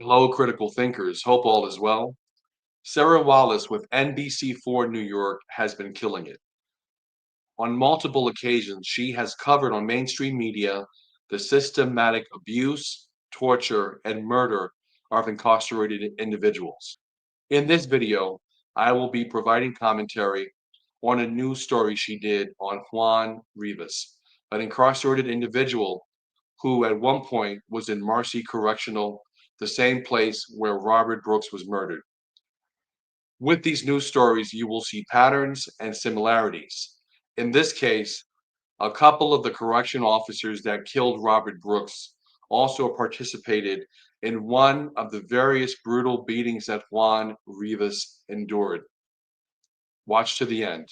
Hello, critical thinkers. Hope all is well. Sarah Wallace with NBC4 New York has been killing it. On multiple occasions, she has covered on mainstream media the systematic abuse, torture, and murder of incarcerated individuals. In this video, I will be providing commentary on a news story she did on Juan Rivas, an incarcerated individual who at one point was in Marcy Correctional, the same place where Robert Brooks was murdered. With these news stories, you will see patterns and similarities. In this case, a couple of the correction officers that killed Robert Brooks also participated in one of the various brutal beatings that Juan Rivas endured. Watch to the end.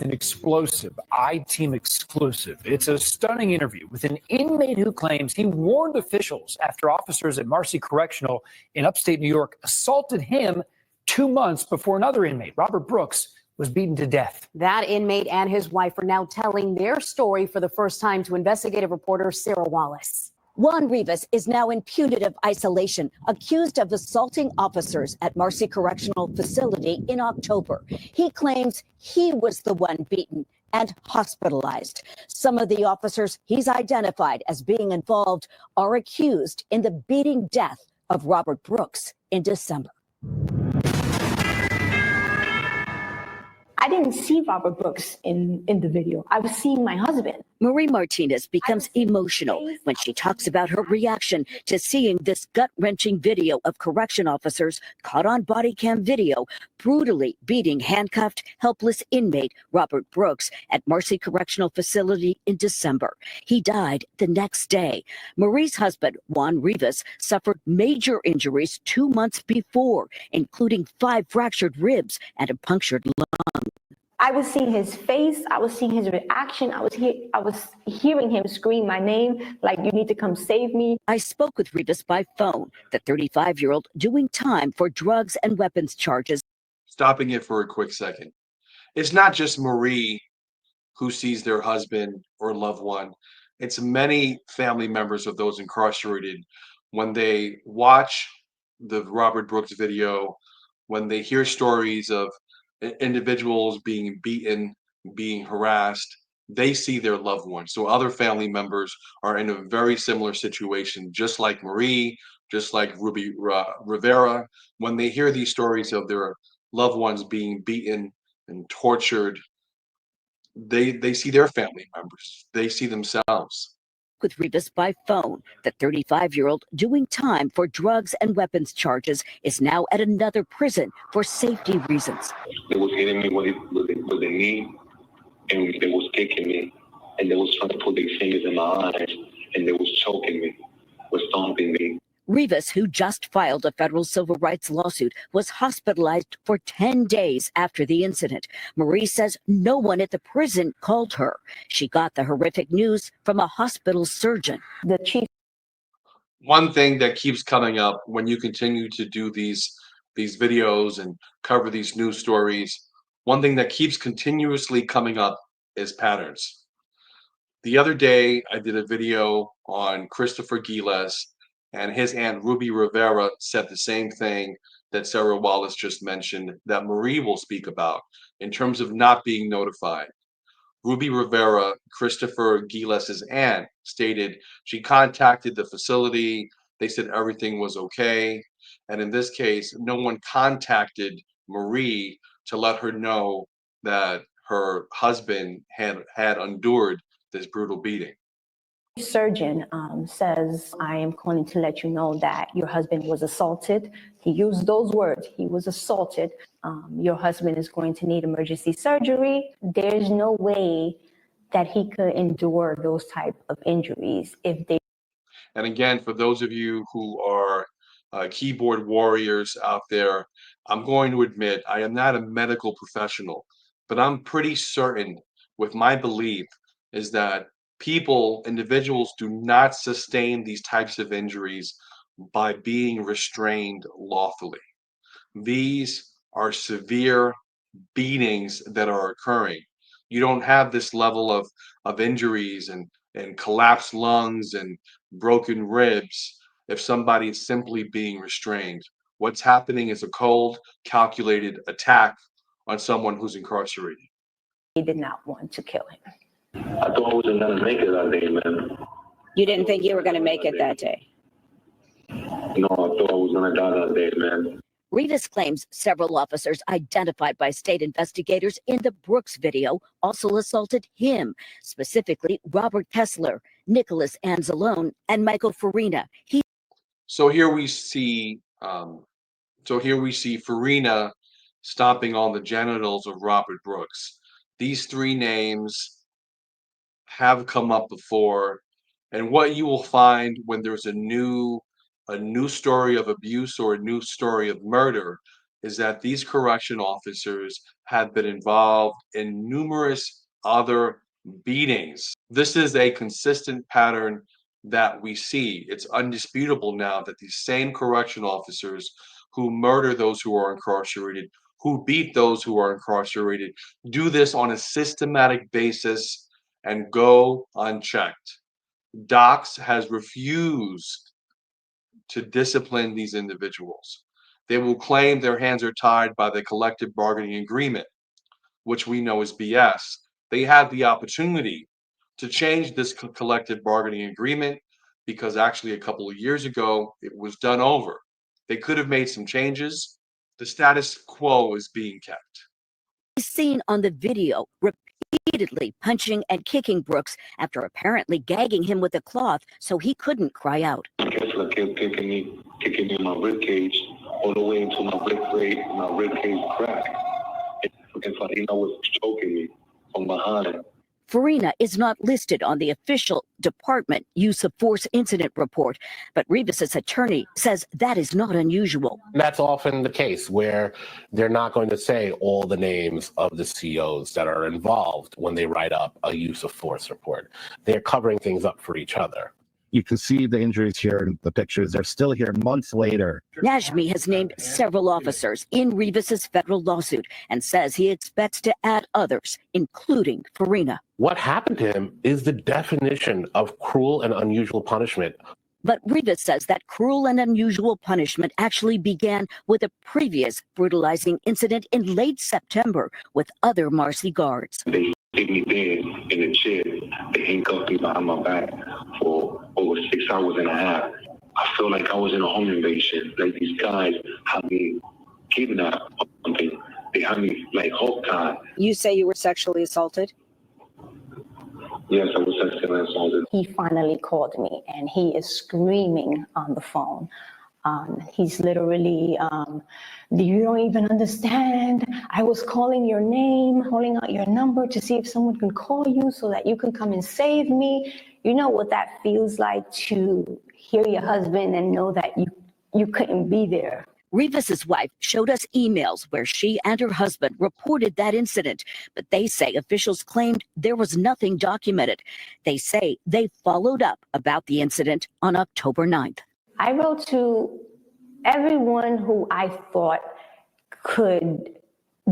An explosive I-Team exclusive. It's a stunning interview with an inmate who claims he warned officials after officers at Marcy Correctional in upstate New York assaulted him 2 months before another inmate, Robert Brooks, was beaten to death. That inmate and his wife are now telling their story for the first time to investigative reporter Sarah Wallace. Juan Rivas is now in punitive isolation, accused of assaulting officers at Marcy Correctional Facility in October. He claims he was the one beaten and hospitalized. Some of the officers he's identified as being involved are accused in the beating death of Robert Brooks in December. I didn't see Robert Brooks in the video. I was seeing my husband. Marie Martinez becomes emotional when she talks about her reaction to seeing this gut-wrenching video of correction officers caught on body cam video brutally beating handcuffed, helpless inmate Robert Brooks at Marcy Correctional Facility in December. He died the next day. Marie's husband, Juan Rivas, suffered major injuries 2 months before, including 5 fractured ribs and a punctured lung. I was seeing his face. I was seeing his reaction. I was hearing him scream my name, like, "You need to come save me." I spoke with Rivas by phone, the 35-year-old doing time for drugs and weapons charges. Stopping it for a quick second. It's not just Marie who sees their husband or loved one. It's many family members of those incarcerated when they watch the Robert Brooks video, when they hear stories of individuals being beaten, being harassed, they see their loved ones. So other family members are in a very similar situation, just like Marie, just like Ruby Rivera. When they hear these stories of their loved ones being beaten and tortured, they see their family members. They see themselves. With Rivas by phone, the 35-year-old doing time for drugs and weapons charges is now at another prison for safety reasons. They was hitting me with a knee, and they was kicking me, and they was trying to put their fingers in my eyes, and they was choking me, was stomping me. Rivas, who just filed a federal civil rights lawsuit, was hospitalized for 10 days after the incident. Marie says no one at the prison called her. She got the horrific news from a hospital surgeon. The chief. One thing that keeps coming up when you continue to do these videos and cover these news stories, one thing that keeps continuously coming up is patterns. The other day, I did a video on Christopher Giles, and his aunt Ruby Rivera said the same thing that Sarah Wallace just mentioned, that Marie will speak about in terms of not being notified. Ruby Rivera, Christopher Giles' aunt, stated she contacted the facility. They said everything was okay. And in this case, no one contacted Marie to let her know that her husband had endured this brutal beating. Surgeon says, "I am calling to let you know that your husband was assaulted." He used those words. He was assaulted. Your husband is going to need emergency surgery. There's no way that he could endure those type of injuries if they. And again, for those of you who are keyboard warriors out there, I'm going to admit I am not a medical professional, but I'm pretty certain with my belief is that individuals do not sustain these types of injuries by being restrained lawfully. These are severe beatings that are occurring. You don't have this level of injuries and collapsed lungs and broken ribs if somebody is simply being restrained. What's happening is a cold, calculated attack on someone who's incarcerated. He did not want to kill him. I thought I wasn't gonna make it that day, man. You didn't think you were going to make it that day? No, I thought I was gonna die that day, man. Rivas claims several officers identified by state investigators in the Brooks video also assaulted him, specifically Robert Kessler, Nicholas Anzalone, and Michael Farina. So here we see Farina stomping on the genitals of Robert Brooks. These three names have come up before, and what you will find when there's a new story of abuse or a new story of murder is that these correction officers have been involved in numerous other beatings. This is a consistent pattern that we see. It's undisputable now that these same correction officers who murder those who are incarcerated, who beat those who are incarcerated, do this on a systematic basis and go unchecked. Docs has refused to discipline these individuals. They will claim their hands are tied by the collective bargaining agreement, which we know is BS. They had the opportunity to change this collective bargaining agreement because actually a couple of years ago it was done over. They could have made some changes. The status quo is being kept. He's seen on the video repeatedly punching and kicking Brooks after apparently gagging him with a cloth so he couldn't cry out. Kessler kept kicking me in my rib cage all the way until my rib cage cracked. And Farina was choking me from behind. Farina is not listed on the official department use of force incident report, but Rivas' attorney says that is not unusual. That's often the case where they're not going to say all the names of the COs that are involved when they write up a use of force report. They're covering things up for each other. You can see the injuries here in the pictures. They're still here months later. Najmi has named several officers in Rivas' federal lawsuit and says he expects to add others, including Farina. What happened to him is the definition of cruel and unusual punishment. But Rivas says that cruel and unusual punishment actually began with a previous brutalizing incident in late September with other Marcy guards. They hit me dead in the chair. They handcuffed me behind my back for over 6 hours and a half. I feel like I was in a home invasion. Like these guys had me kidnapped or something. They had me like hogtied. You say you were sexually assaulted? Yes, I was sexually assaulted. He finally called me and he is screaming on the phone. He's literally, you don't even understand. I was calling your name, holding out your number to see if someone can call you so that you can come and save me. You know what that feels like to hear your husband and know that you couldn't be there. Rivas' wife showed us emails where she and her husband reported that incident, but they say officials claimed there was nothing documented. They say they followed up about the incident on October 9th. I wrote to everyone who I thought could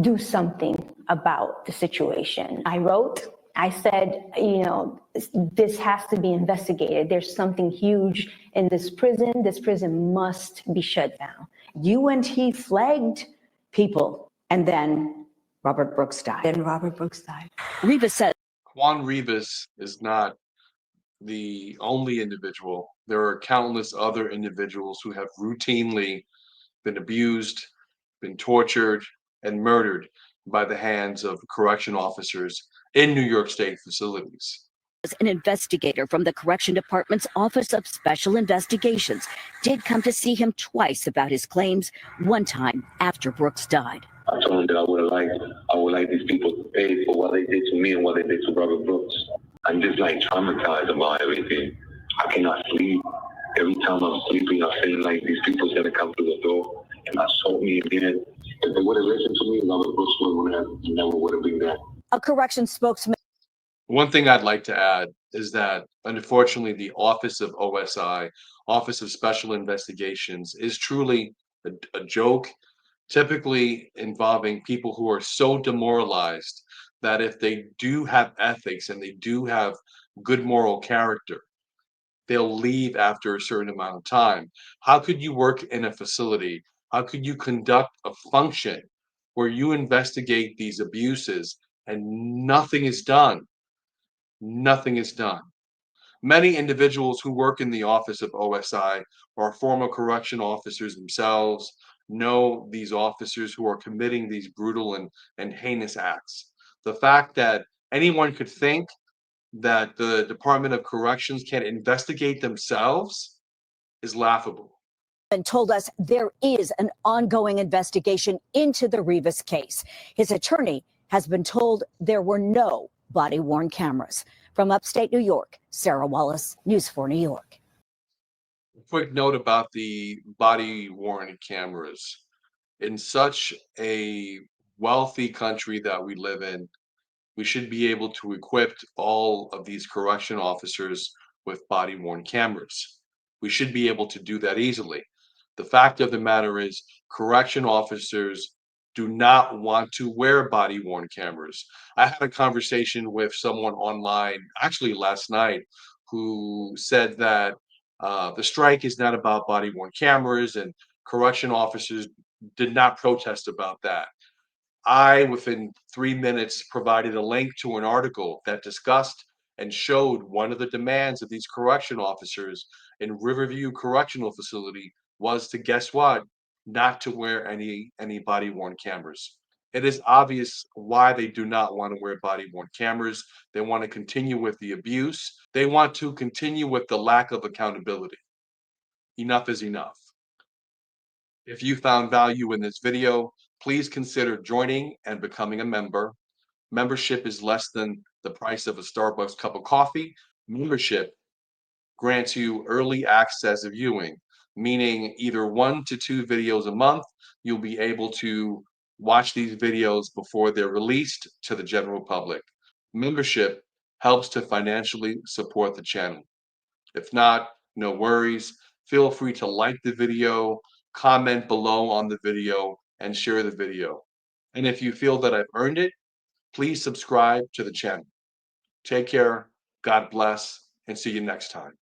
do something about the situation. I said, you know, this has to be investigated. There's something huge in this prison. This prison must be shut down. You and he flagged people, and then Robert Brooks died. Rivas said Juan Rivas is not the only individual. There are countless other individuals who have routinely been abused, been tortured, and murdered by the hands of correction officers in New York State facilities. an investigator from the Correction Department's Office of Special Investigations did come to see him twice about his claims, one time after Brooks died. I told him that I would like these people to pay for what they did to me and what they did to Robert Brooks. I'm just like traumatized about everything. I cannot sleep. Every time I'm sleeping, I feel like these people's gonna come through the door and assault me again. If they would have listened to me, Robert Brooks never would have been there. A corrections spokesman. One thing I'd like to add is that, unfortunately, the Office of OSI, Office of Special Investigations, is truly a joke, typically involving people who are so demoralized that if they do have ethics and they do have good moral character, they'll leave after a certain amount of time. How could you work in a facility? How could you conduct a function where you investigate these abuses and nothing is done? Nothing is done. Many individuals who work in the office of OSI are former correction officers themselves, know these officers who are committing these brutal and heinous acts. The fact that anyone could think that the Department of Corrections can investigate themselves is laughable. And told us there is an ongoing investigation into the Rivas case. His attorney has been told there were no body-worn cameras. From upstate New York, Sarah Wallace, News 4 New York. Quick note about the body-worn cameras. In such a wealthy country that we live in, we should be able to equip all of these correction officers with body-worn cameras. We should be able to do that easily. The fact of the matter is, correction officers do not want to wear body-worn cameras. I had a conversation with someone online, actually last night, who said that the strike is not about body-worn cameras, and correction officers did not protest about that. I, within 3 minutes, provided a link to an article that discussed and showed one of the demands of these correction officers in Riverview Correctional Facility was to, guess what? Not to wear any body-worn cameras. It is obvious why they do not want to wear body-worn cameras. They want to continue with the abuse. They want to continue with the lack of accountability. Enough is enough. If you found value in this video, please consider joining and becoming a member. Membership is less than the price of a Starbucks cup of coffee. Membership grants you early access viewing, meaning either 1 to 2 videos a month. You'll be able to watch these videos before they're released to the general public. Membership helps to financially support the channel. If not, no worries. Feel free to like the video, comment below on the video, and share the video. And if you feel that I've earned it, please subscribe to the channel. Take care, God bless, and see you next time.